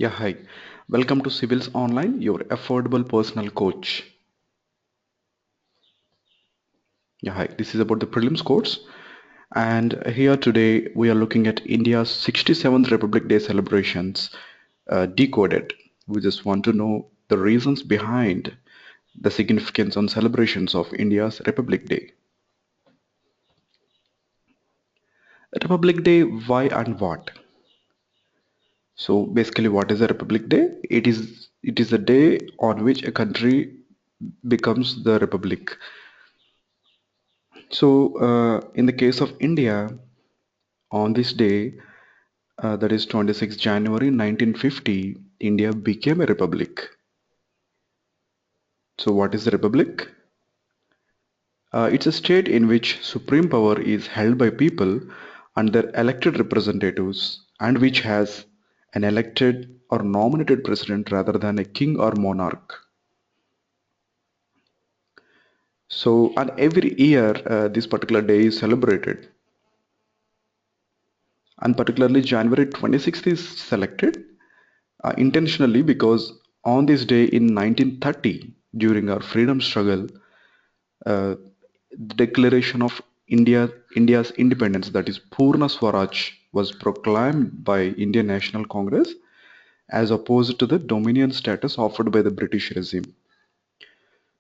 Yeah, hi. Welcome to Civils Online, your affordable personal coach. Yeah, hi. This is about the prelims course. And here today we are looking at India's 67th Republic Day celebrations decoded. We just want to know the reasons behind the significance and celebrations of India's Republic Day. Republic Day, why and what? So basically, what is a Republic Day? It is a day on which a country becomes the republic. So, in the case of India, on this day, that is 26 January 1950, India became a republic. So, what is the republic? It's a state in which supreme power is held by people and their elected representatives, and which has an elected or nominated president rather than a king or monarch. So, and every year, this particular day is celebrated, and particularly January 26th is selected intentionally because on this day in 1930, during our freedom struggle, the declaration of India's independence, that is Purna Swaraj, was proclaimed by Indian National Congress as opposed to the dominion status offered by the British regime.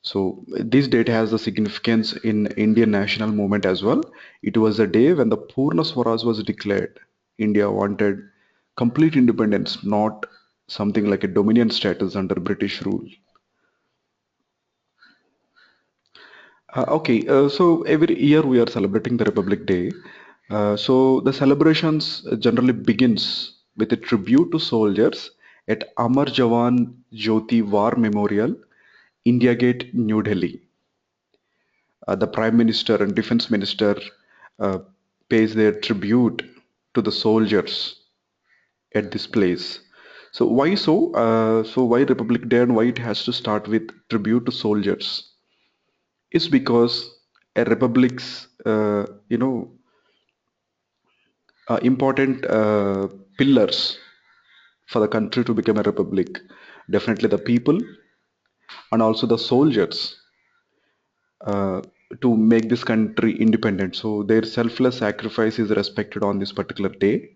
So this date has the significance in Indian national movement as well. It was a day when the Purna Swaraj was declared. India wanted complete independence, not something like a dominion status under British rule. So every year we are celebrating the Republic Day. So the celebrations generally begins with a tribute to soldiers at Amar Jawan Jyoti War Memorial, India Gate, New Delhi. The Prime Minister and Defense Minister uh, pays their tribute to the soldiers at this place. So why so? So why Republic Day and why it has to start with tribute to soldiers? It's because a republic's important pillars for the country to become a republic, definitely the people and also the soldiers, uh, to make this country independent. So their selfless sacrifice is respected on this particular day.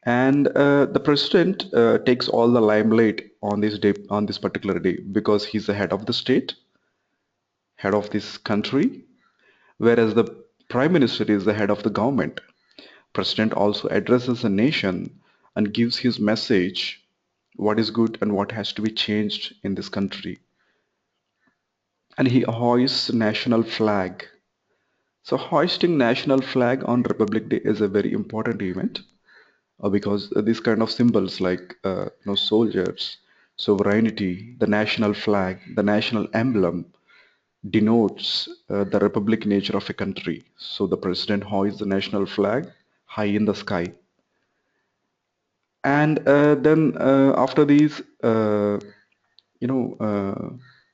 And the president takes all the limelight on this day, on this particular day, because he's the head of the state, head of this country, whereas the prime minister is the head of the government. President also addresses the nation and gives his message, what is good and what has to be changed in this country. And he hoists national flag. So hoisting national flag on Republic Day is a very important event, because these kind of symbols like soldiers, sovereignty, the national flag, the national emblem denotes the republic nature of a country. So the president hoists the national flag high in the sky. And then after these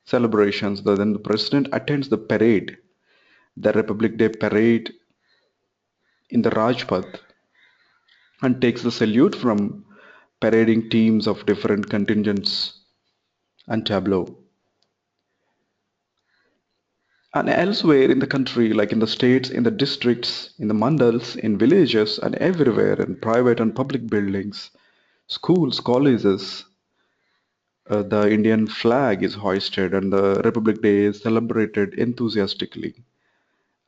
celebrations, then the president attends the parade, the Republic Day parade in the Rajpath, and takes the salute from parading teams of different contingents and tableau. And elsewhere in the country, like in the states, in the districts, in the mandals, in villages, and everywhere, in private and public buildings, schools, colleges, the Indian flag is hoisted and the Republic Day is celebrated enthusiastically.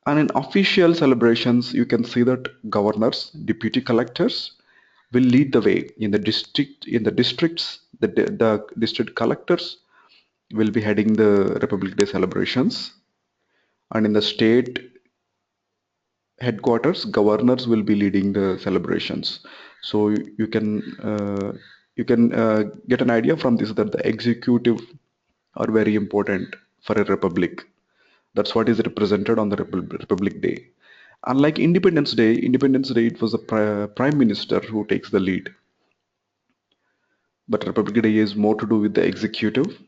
And in official celebrations, you can see that governors, deputy collectors will lead the way. In the districts, the district collectors will be heading the Republic Day celebrations. And in the state headquarters, governors will be leading the celebrations. So you can get an idea from this that the executive are very important for a republic. That's what is represented on the Republic Day. Unlike Independence Day it was the Prime Minister who takes the lead. But Republic Day is more to do with the executive.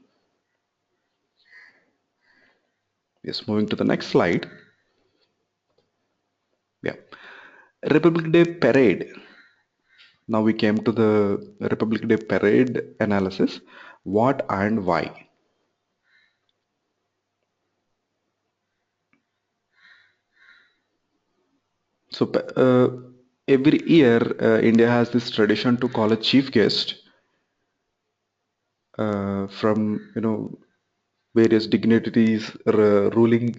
Yes, moving to the next slide. Yeah, Republic Day parade. Now we came to the Republic Day parade analysis. What and why? So every year, India has this tradition to call a chief guest from various dignitaries, ruling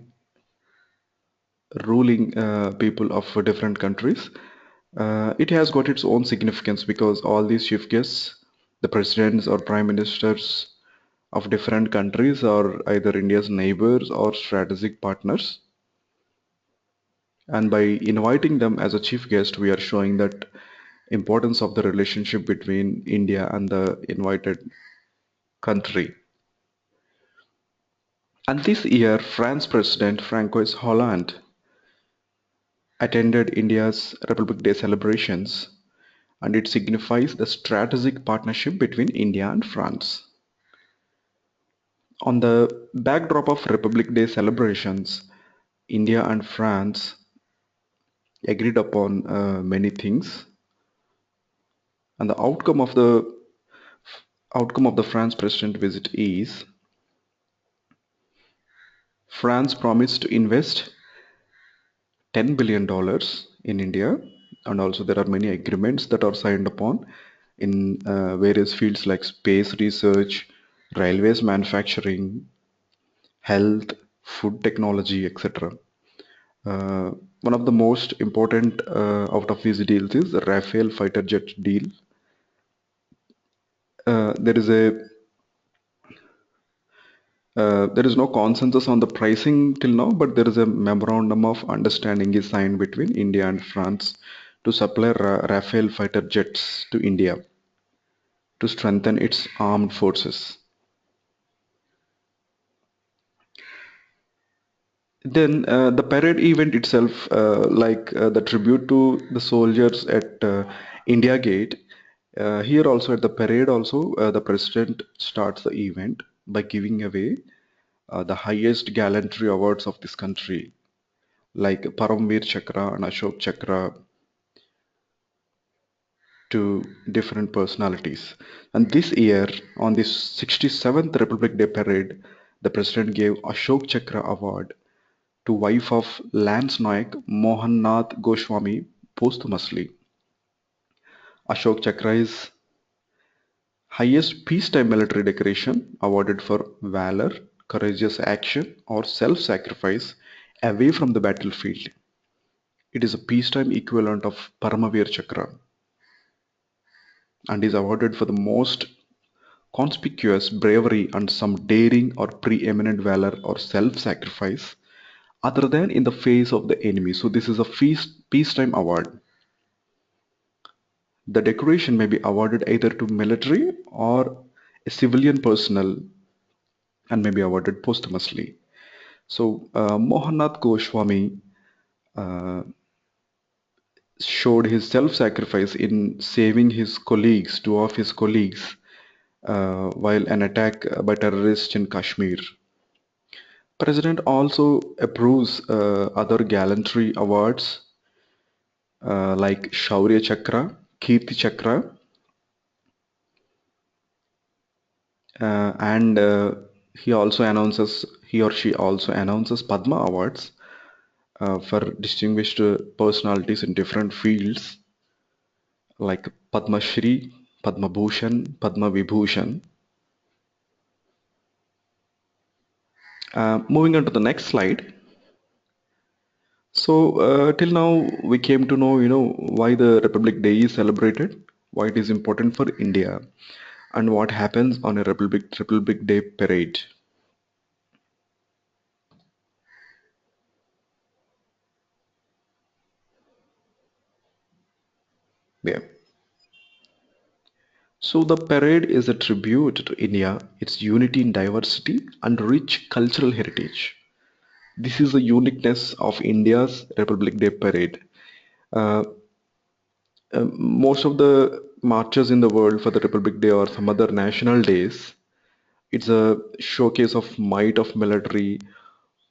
people of different countries. It has got its own significance because all these chief guests, the presidents or prime ministers of different countries, are either India's neighbors or strategic partners. And by inviting them as a chief guest, we are showing that importance of the relationship between India and the invited country. And this year, France President Francois Hollande attended India's Republic Day celebrations, and it signifies the strategic partnership between India and France. On the backdrop of Republic Day celebrations, India and France agreed upon many things, and the outcome of the France president visit is France promised to invest $10 billion in India, and also there are many agreements that are signed upon in various fields like space research, railways manufacturing, health, food technology, etc. Uh, One of the most important out of these deals is the Rafale fighter jet deal. There is a there is no consensus on the pricing till now, but there is a memorandum of understanding is signed between India and France to supply Rafale fighter jets to India to strengthen its armed forces. Then the parade event itself, like the tribute to the soldiers at India Gate, here also at the parade also, the president starts the event by giving away the highest gallantry awards of this country, like Paramveer Chakra and Ashok Chakra, to different personalities. And this year, on this 67th Republic Day parade, the president gave Ashok Chakra award to wife of Lance Naik Mohan Nath Goswami posthumously. Ashok Chakra is highest peacetime military decoration awarded for valor, courageous action, or self-sacrifice away from the battlefield. It is a peacetime equivalent of Paramavir Chakra and is awarded for the most conspicuous bravery and some daring or preeminent valor or self-sacrifice other than in the face of the enemy. So this is a peacetime award. The decoration may be awarded either to military or a civilian personnel and may be awarded posthumously. So Mohannath Goswami uh, showed his self-sacrifice in saving his colleagues, two of his colleagues, while an attack by terrorists in Kashmir. President also approves other gallantry awards like Shaurya Chakra, Kirti Chakra, and he or she also announces Padma Awards for distinguished personalities in different fields like Padma Shri, Padma Bhushan, Padma Vibhushan. Moving on to the next slide. So till now we came to know, why the Republic Day is celebrated, why it is important for India, and what happens on a Republic Day parade. Yeah. So the parade is a tribute to India, its unity in diversity and rich cultural heritage. This is the uniqueness of India's Republic Day parade. Uh, Most of the marches in the world for the Republic Day or some other national days, it's a showcase of might of military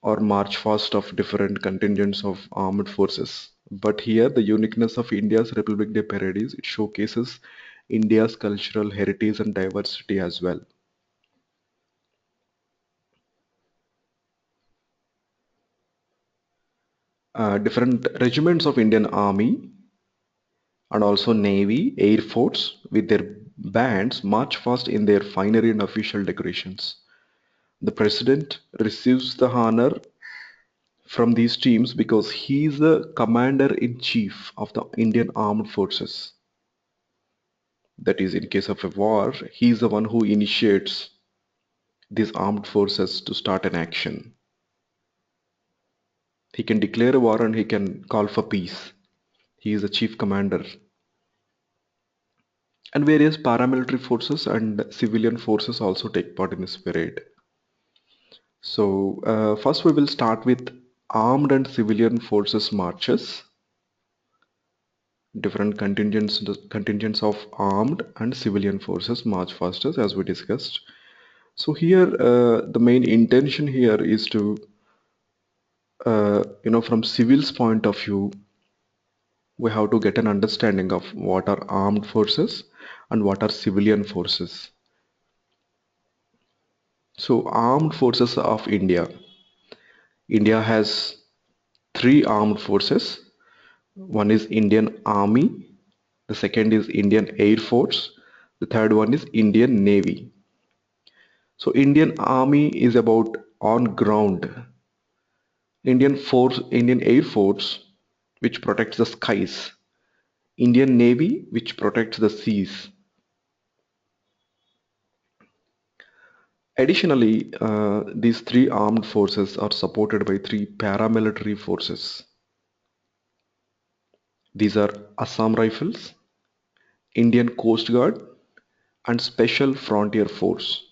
or march fast of different contingents of armed forces. But here, the uniqueness of India's Republic Day parade is it showcases India's cultural heritage and diversity as well. Different regiments of Indian Army and also Navy, Air Force with their bands march past in their finery and official decorations. The president receives the honor from these teams because he is the commander in chief of the Indian Armed Forces. That is, in case of a war, he is the one who initiates these armed forces to start an action. He can declare a war and he can call for peace. He is the chief commander. And various paramilitary forces and civilian forces also take part in this parade. So, first we will start with armed and civilian forces marches. Different contingents of armed and civilian forces march fastest, as we discussed. So here, the main intention here is to, from civil's point of view, we have to get an understanding of what are armed forces and what are civilian forces. So, armed forces of India. India has three armed forces. One is Indian Army, the second is Indian Air Force, the third one is Indian Navy. So Indian Army is about on ground. Indian Air Force, which protects the skies. Indian Navy, which protects the seas. Additionally, these three armed forces are supported by three paramilitary forces. These are Assam Rifles, Indian Coast Guard, and Special Frontier Force.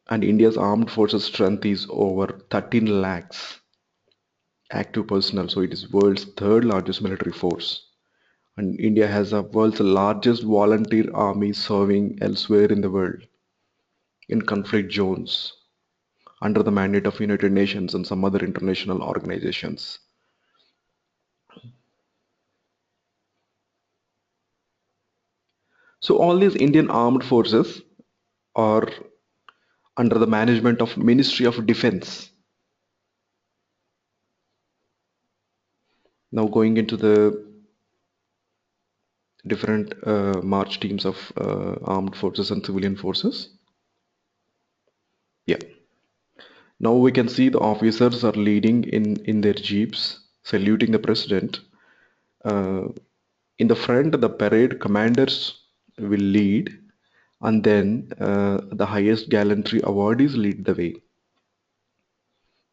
And India's armed forces strength is over 13 lakhs active personnel, so it is world's third largest military force. And India has the world's largest volunteer army serving elsewhere in the world in conflict zones under the mandate of United Nations and some other international organizations. So all these Indian armed forces are under the management of Ministry of Defense. Now going into the different march teams of armed forces and civilian forces. Yeah. Now we can see the officers are leading in their jeeps, saluting the president. In the front, the parade commanders will lead, and then the highest gallantry awardees lead the way.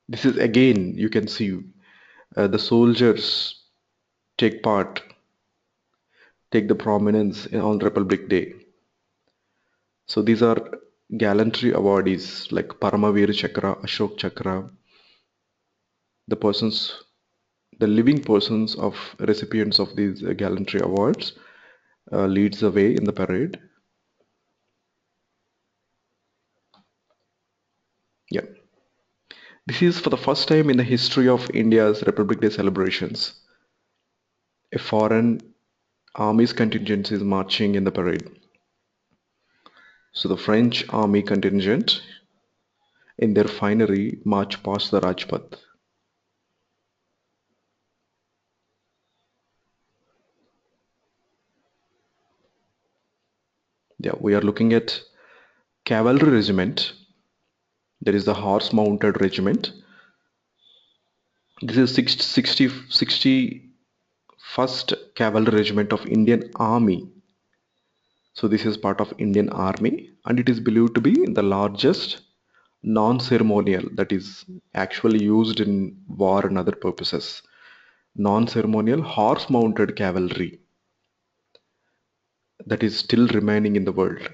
This is again, you can see the soldiers take part, take the prominence on Republic Day. So these are gallantry awardees like Paramavir Chakra, Ashok Chakra, the persons, the living persons of recipients of these gallantry awards leads the way in the parade. Yeah. This is for the first time in the history of India's Republic Day celebrations. A foreign army's contingent is marching in the parade. So the French army contingent in their finery march past the Rajpath. Yeah, we are looking at Cavalry Regiment. There is the horse-mounted regiment. This is 61st Cavalry Regiment of Indian Army. So this is part of Indian Army and it is believed to be the largest non-ceremonial, that is actually used in war and other purposes, non-ceremonial horse-mounted cavalry that is still remaining in the world.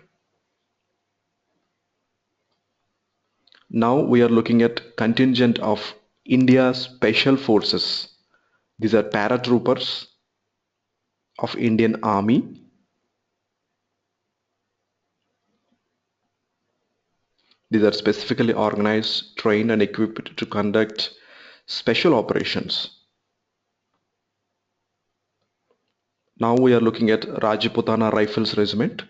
Now we are looking at contingent of India Special Forces. These are paratroopers of Indian Army. These are specifically organized, trained, and equipped to conduct special operations. Now we are looking at Rajputana Rifles Regiment.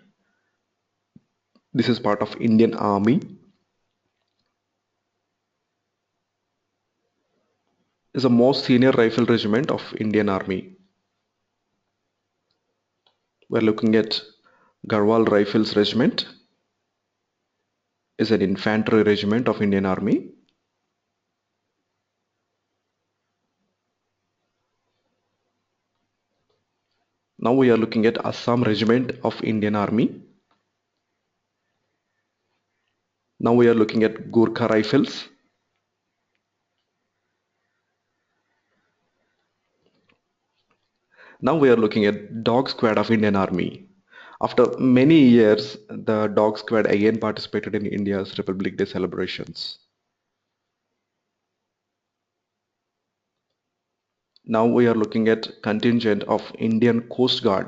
This is part of Indian Army. Is the most senior rifle regiment of Indian Army. We're looking at Garhwal Rifles Regiment. Is an infantry regiment of Indian Army. Now we are looking at Assam Regiment of Indian Army. Now we are looking at Gurkha Rifles. Now we are looking at Dog Squad of Indian Army. After many years, the Dog Squad again participated in India's Republic Day celebrations. Now we are looking at contingent of Indian Coast Guard.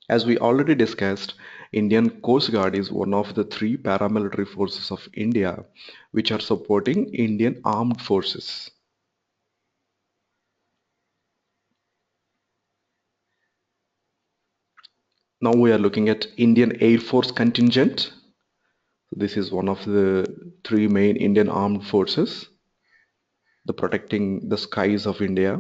As we already discussed, Indian Coast Guard is one of the three paramilitary forces of India which are supporting Indian armed forces. Now we are looking at Indian Air Force contingent. This is one of the three main Indian armed forces, the protecting the skies of India.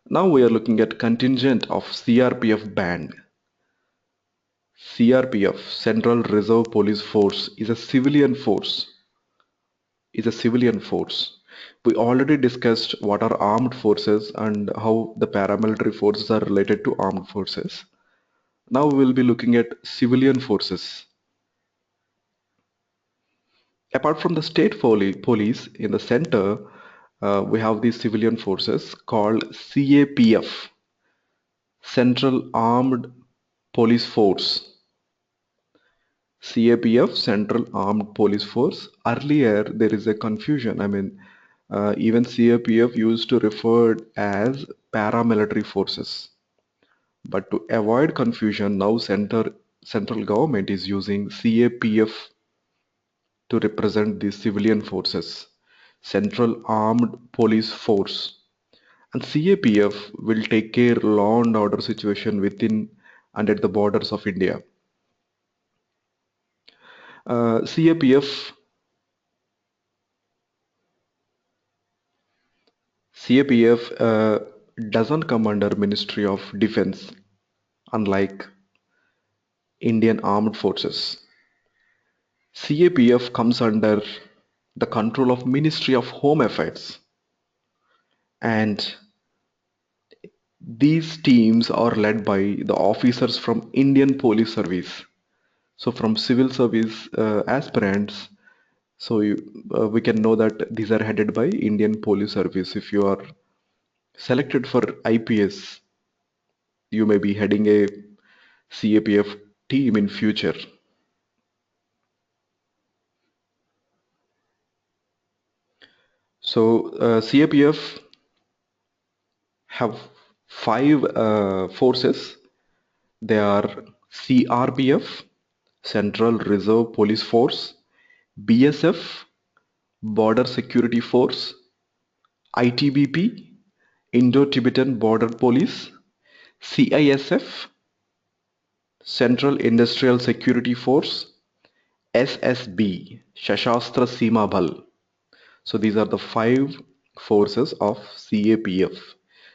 Now we are looking at contingent of CRPF band. CRPF, Central Reserve Police Force, is a civilian force. We already discussed what are armed forces and how the paramilitary forces are related to armed forces. Now we will be looking at civilian forces. Apart from the state police in the center, we have these civilian forces called CAPF, Central Armed Police Force. CAPF, Central Armed Police Force. Earlier, there is a confusion. Even CAPF used to refer as paramilitary forces. But to avoid confusion, now central government is using CAPF to represent the civilian forces, Central Armed Police Force. And CAPF will take care law and order situation within and at the borders of India. CAPF doesn't come under Ministry of Defense, unlike Indian Armed Forces. CAPF comes under the control of Ministry of Home Affairs, and these teams are led by the officers from Indian Police Service. So from civil service aspirants, we can know that these are headed by Indian Police Service. If you are selected for IPS, you may be heading a CAPF team in future. So CAPF have five forces. They are CRPF, Central Reserve Police Force, BSF, Border Security Force, ITBP, Indo-Tibetan Border Police, CISF, Central Industrial Security Force, SSB, Shashastra Seema Bal. So these are the five forces of CAPF,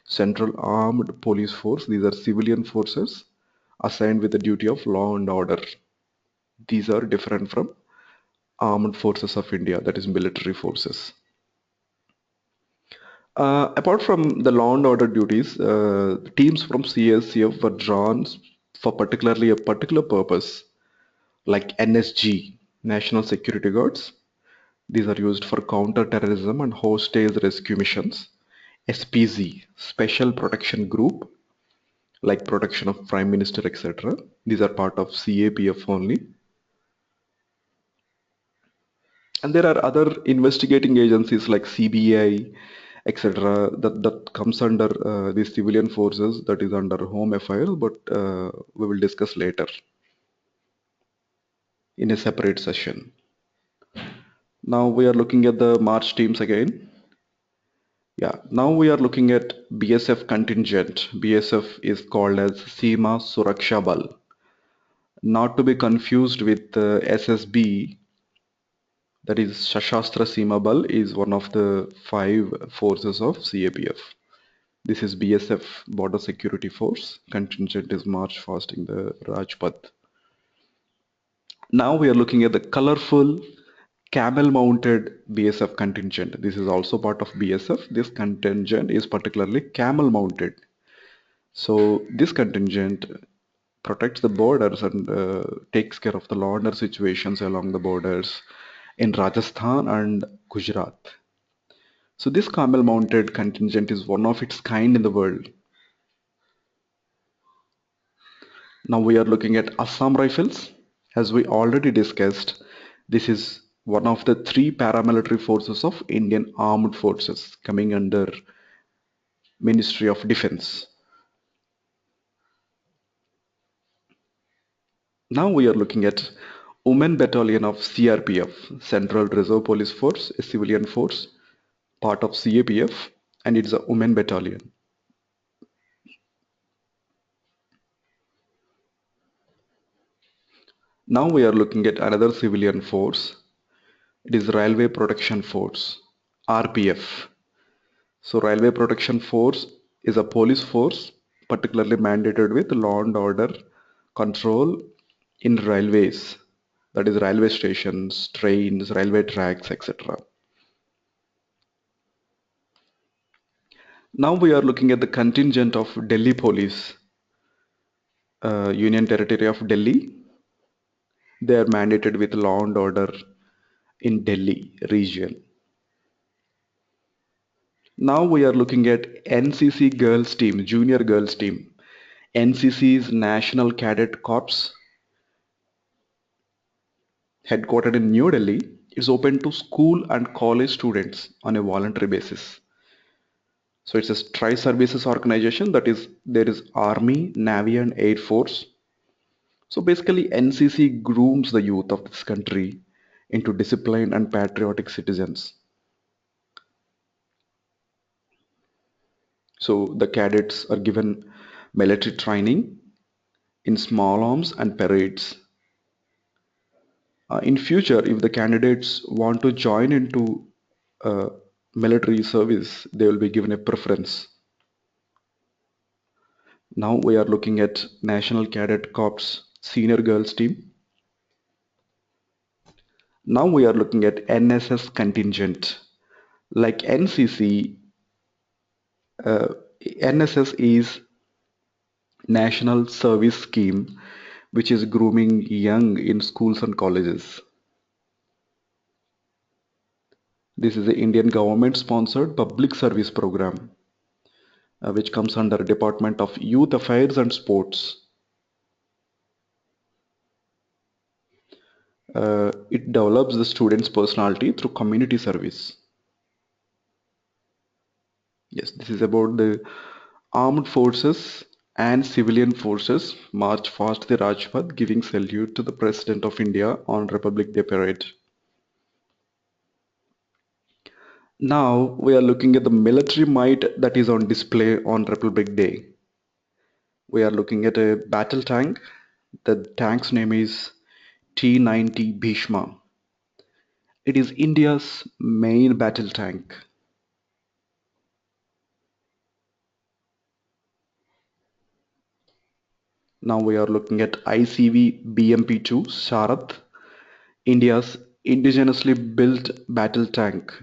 Central Armed Police Force. These are civilian forces assigned with the duty of law and order. These are different from armed forces of India, that is military forces. Apart from the law and order duties, teams from CSCF were drawn for particularly a particular purpose, like NSG, National Security Guards. These are used for counter-terrorism and hostage rescue missions. SPZ, Special Protection Group, like protection of Prime Minister, etc. These are part of CAPF only. And there are other investigating agencies like CBI, etc. that comes under the civilian forces, that is under Home Affairs, but we will discuss later. in a separate session. Now we are looking at the March teams again. Yeah, now we are looking at BSF contingent. BSF is called as Seema Suraksha Bal, not to be confused with SSB, that is Shashastra Seema Bal, is one of the 5 forces of CAPF. This is BSF, Border Security Force. Contingent is march fasting the Rajpath. Now we are looking at the colorful camel-mounted BSF contingent. This is also part of BSF. This contingent is particularly camel-mounted. So this contingent protects the borders and takes care of the law and order situations along the borders in Rajasthan and Gujarat. So this camel-mounted contingent is one of its kind in the world. Now we are looking at Assam Rifles. As we already discussed, this is one of the 3 paramilitary forces of Indian Armed Forces coming under Ministry of Defense. Now we are looking at Women Battalion of CRPF, Central Reserve Police Force, a civilian force, part of CAPF, and it's a women battalion. Now we are looking at another civilian force. It is Railway Protection Force, RPF. So Railway Protection Force is a police force particularly mandated with law and order control in railways, that is railway stations, trains, railway tracks, etc. Now we are looking at the contingent of Delhi Police, Union Territory of Delhi. They are mandated with law and order in Delhi region. Now we are looking at NCC Girls Team, Junior Girls Team. NCC's National Cadet Corps, headquartered in New Delhi, is open to school and college students on a voluntary basis. So it's a tri-services organization, that is, there is Army, Navy and Air Force. So basically NCC grooms the youth of this country into disciplined and patriotic citizens. So the cadets are given military training in small arms and parades. In future, if the candidates want to join into military service, they will be given a preference. Now we are looking at National Cadet Corps Senior Girls Team. Now we are looking at NSS contingent. Like NCC, NSS is National Service Scheme, which is grooming young in schools and colleges. This is the Indian government sponsored public service program, which comes under Department of Youth Affairs and Sports. It develops the student's personality through community service. Yes, this is about the armed forces and civilian forces march past the Rajpath giving salute to the President of India on Republic Day parade. Now we are looking at the military might that is on display on Republic Day. We are looking at a battle tank. The tank's name is T-90 Bhishma. It is India's main battle tank. Now we are looking at ICV BMP-2 Sharath, India's indigenously built battle tank,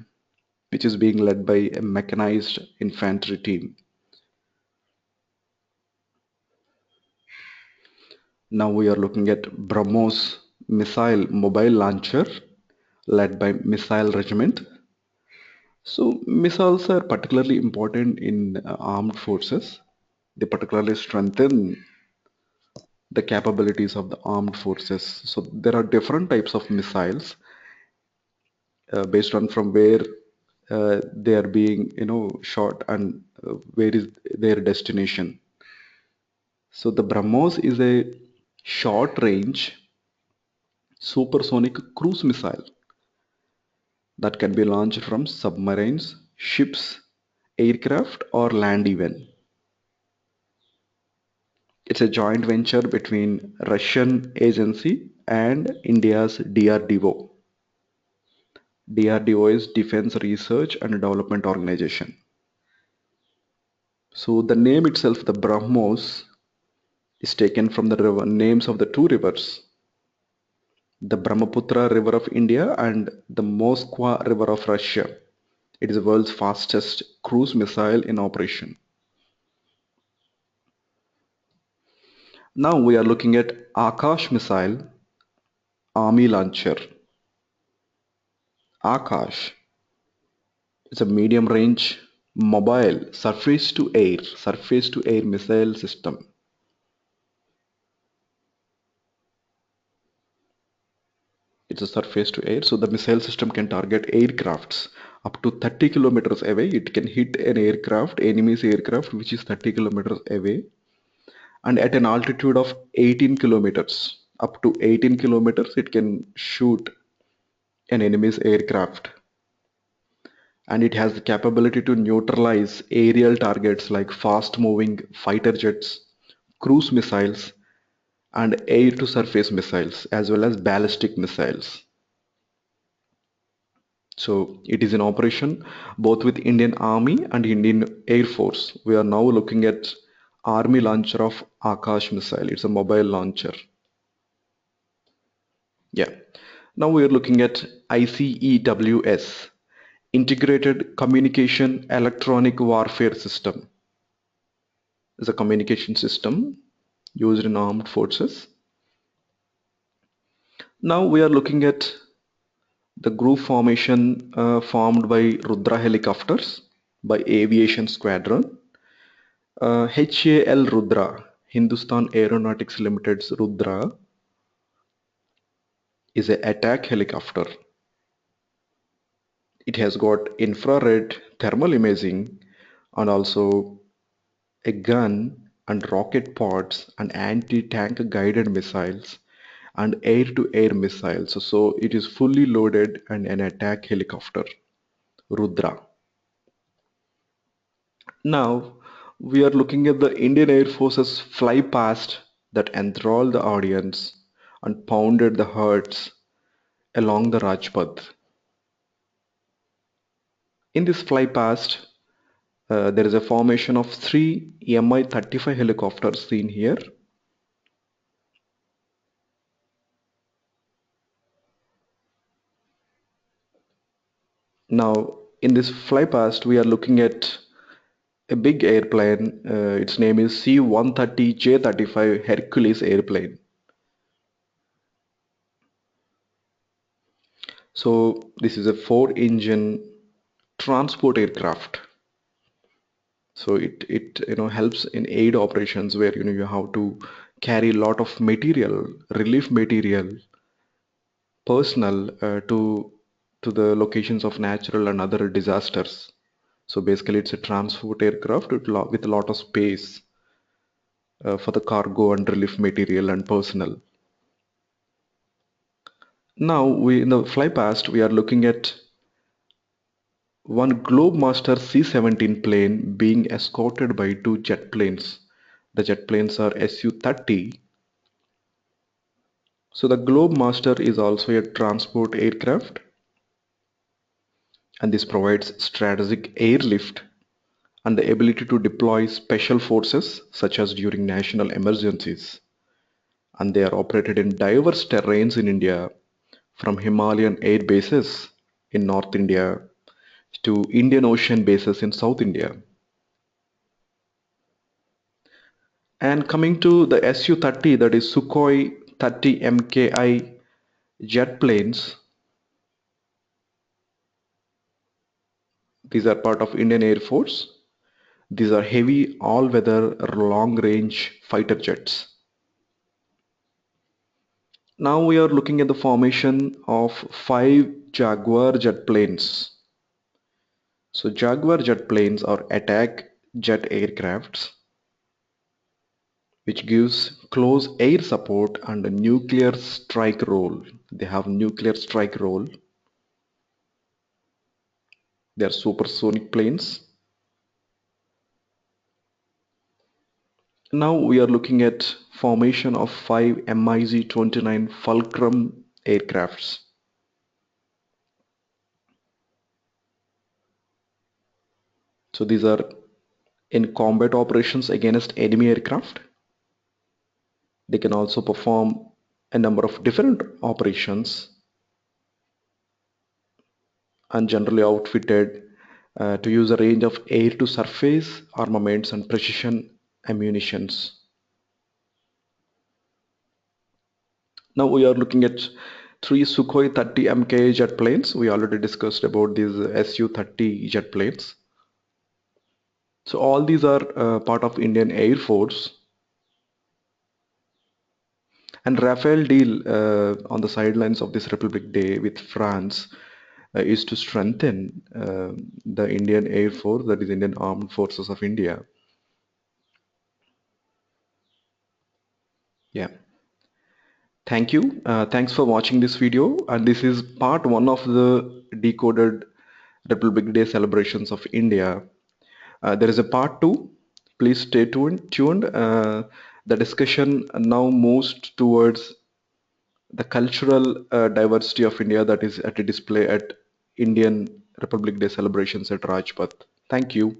which is being led by a mechanized infantry team. Now we are looking at BrahMos missile mobile launcher led by Missile Regiment. So missiles are particularly important in armed forces. They particularly strengthen the capabilities of the armed forces. So there are different types of missiles based on from where they are being shot and where is their destination. So the BrahMos is a short range supersonic cruise missile that can be launched from submarines, ships, aircraft, or land even. It's a joint venture between Russian agency and India's DRDO. DRDO is Defense Research and Development Organization. So the name itself, the BrahMos, is taken from the names of the two rivers, the Brahmaputra River of India and the Moskva River of Russia. It is the world's fastest cruise missile in operation. Now we are looking at Akash missile army launcher. Akash is a medium range mobile surface to air missile system. It's a surface to air, so the missile system can target aircrafts up to 30 kilometers away. It can hit an aircraft, enemy's aircraft, which is 30 kilometers away, and at an altitude of 18 kilometers. Up to 18 kilometers, it can shoot an enemy's aircraft. And it has the capability to neutralize aerial targets like fast-moving fighter jets, cruise missiles, and air-to-surface missiles, as well as ballistic missiles. So it is in operation both with Indian Army and Indian Air Force. We are now looking at Army launcher of Akash missile. It's a mobile launcher. Yeah. Now we are looking at ICEWS, Integrated Communication Electronic Warfare System. It's a communication system used in armed forces. Now we are looking at the group formation formed by Rudra helicopters by Aviation Squadron. HAL Rudra, Hindustan Aeronautics Limited's Rudra, is an attack helicopter. It has got infrared thermal imaging and also a gun and rocket pods and anti-tank guided missiles and air-to-air missiles. So it is fully loaded and an attack helicopter, Rudra. Now we are looking at the Indian Air Force's Flypast that enthralled the audience and pounded the hearts along the Rajpath. In this Flypast, there is a formation of three Mi-35 helicopters seen here. Now, in this Flypast, we are looking at a big airplane. Its name is C-130J-35 Hercules airplane. So this is a 4-engine transport aircraft. So it helps in aid operations where you have to carry a lot of material, relief material, personnel to the locations of natural and other disasters. So basically, it's a transport aircraft with a lot of space for the cargo and relief material and personnel. Now, in the Flypast, we are looking at one Globemaster C-17 plane being escorted by two jet planes. The jet planes are Su-30. So the Globemaster is also a transport aircraft, and this provides strategic airlift and the ability to deploy special forces such as during national emergencies. And they are operated in diverse terrains in India, from Himalayan air bases in North India to Indian Ocean bases in South India. And coming to the Su-30, that is Sukhoi 30 MKI jet planes, these are part of Indian Air Force. These are heavy all-weather long-range fighter jets. Now we are looking at the formation of 5 Jaguar jet planes. So Jaguar jet planes are attack jet aircrafts. which gives close air support and a nuclear strike role. They have nuclear strike role. They are supersonic planes. Now we are looking at formation of 5 MiG-29 Fulcrum aircrafts. So these are in combat operations against enemy aircraft. They can also perform a number of different operations and generally outfitted to use a range of air to surface armaments and precision ammunitions. Now we are looking at three Sukhoi 30 Mk jet planes. We already discussed about these Su-30 jet planes. So all these are part of Indian Air Force. And Rafael deal on the sidelines of this Republic Day with France is to strengthen the Indian Air Force, that is Indian Armed Forces of India. Yeah. Thank you. Thanks for watching this video. And this is part one of the decoded Republic Day celebrations of India. There is a part two. Please stay tuned. The discussion now moves towards the cultural diversity of India that is at a display at Indian Republic Day celebrations at Rajpath. Thank you.